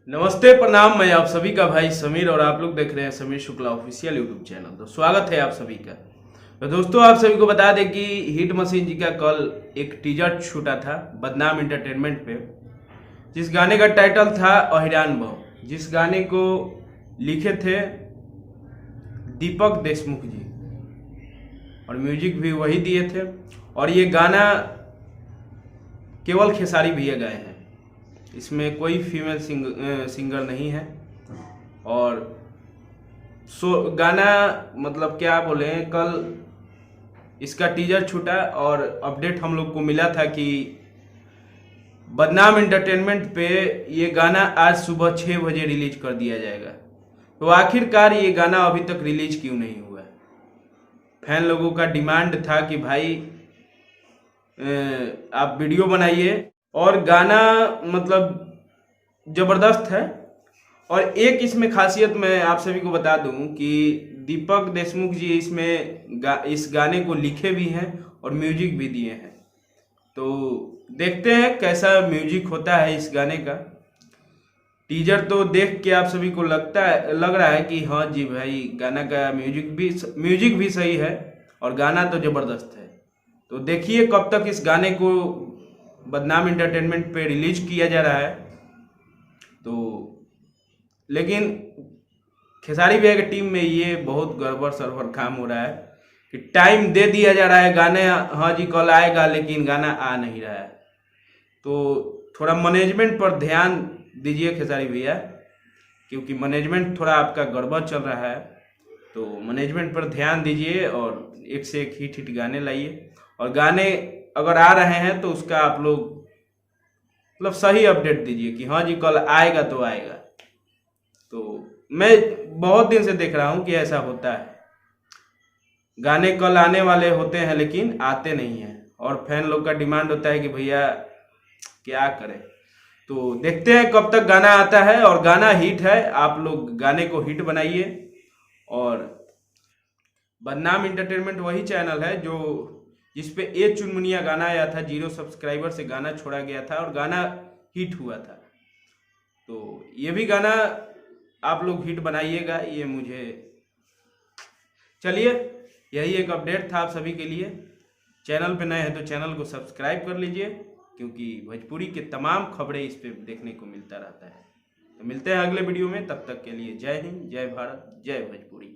नमस्ते प्रणाम। मैं आप सभी का भाई समीर और आप लोग देख रहे हैं Sameer Shukla official YouTube channel. तो स्वागत है आप सभी का। तो दोस्तों आप सभी को बता दें कि हिट मशीन जी का कल एक टीजर छूटा था बदनाम एंटरटेनमेंट पे, जिस गाने का टाइटल था अहिरान बम, जिस गाने को लिखे थे दीपक देशमुख जी और म्यूजिक भी वही दिए थे। और ये गाना केवल खेसारी भैया गाए हैं, इसमें कोई फीमेल सिंगर नहीं है। और गाना मतलब क्या बोले, कल इसका टीजर छूटा और अपडेट हम लोग को मिला था कि बदनाम एंटरटेनमेंट पे ये गाना आज सुबह 6 बजे रिलीज कर दिया जाएगा। तो आखिरकार ये गाना अभी तक रिलीज क्यों नहीं हुआ? फैन लोगों का डिमांड था कि भाई आप वीडियो बनाइए, और गाना मतलब जबरदस्त है। और एक इसमें खासियत मैं आप सभी को बता दूं कि दीपक देशमुख जी इसमें इस गाने को लिखे भी हैं और म्यूजिक भी दिए हैं। तो देखते हैं कैसा म्यूजिक होता है इस गाने का। टीजर तो देख के आप सभी को लग रहा है कि हाँ जी भाई, गाना का म्यूजिक भी सही है और गाना तो जबरदस्त है। तो देखिए कब तक इस गाने को बदनाम एंटरटेनमेंट पे रिलीज किया जा रहा है। तो लेकिन खेसारी भैया की टीम में ये बहुत गड़बड़ सरबर काम हो रहा है कि टाइम दे दिया जा रहा है गाने, हाँ जी कल आएगा, लेकिन गाना आ नहीं रहा है। तो थोड़ा मैनेजमेंट पर ध्यान दीजिए खेसारी भैया, क्योंकि मैनेजमेंट थोड़ा आपका गड़बड़ चल रहा है। तो मैनेजमेंट पर ध्यान दीजिए और एक से एक हिट गाने लाइए। और गाने अगर आ रहे हैं तो उसका आप लोग मतलब सही अपडेट दीजिए कि हाँ जी कल आएगा तो आएगा। तो मैं बहुत दिन से देख रहा हूँ कि ऐसा होता है, गाने कल आने वाले होते हैं लेकिन आते नहीं हैं, और फैन लोग का डिमांड होता है कि भैया क्या करें। तो देखते हैं कब तक गाना आता है, और गाना हिट है। आप लोग गाने को हिट बनाइए। और बदनाम एंटरटेनमेंट वही चैनल है जो जिसपे ए चुनमुनिया गाना आया था, 0 सब्सक्राइबर से गाना छोड़ा गया था और गाना हिट हुआ था। तो ये भी गाना आप लोग हिट बनाइएगा, ये मुझे चलिए यही एक अपडेट था आप सभी के लिए। चैनल पे नए हैं तो चैनल को सब्सक्राइब कर लीजिए, क्योंकि भोजपुरी के तमाम खबरें इस पे देखने को मिलता रहता है। तो मिलते हैं अगले वीडियो में, तब तक के लिए जय हिंद, जय भारत, जय भोजपुरी।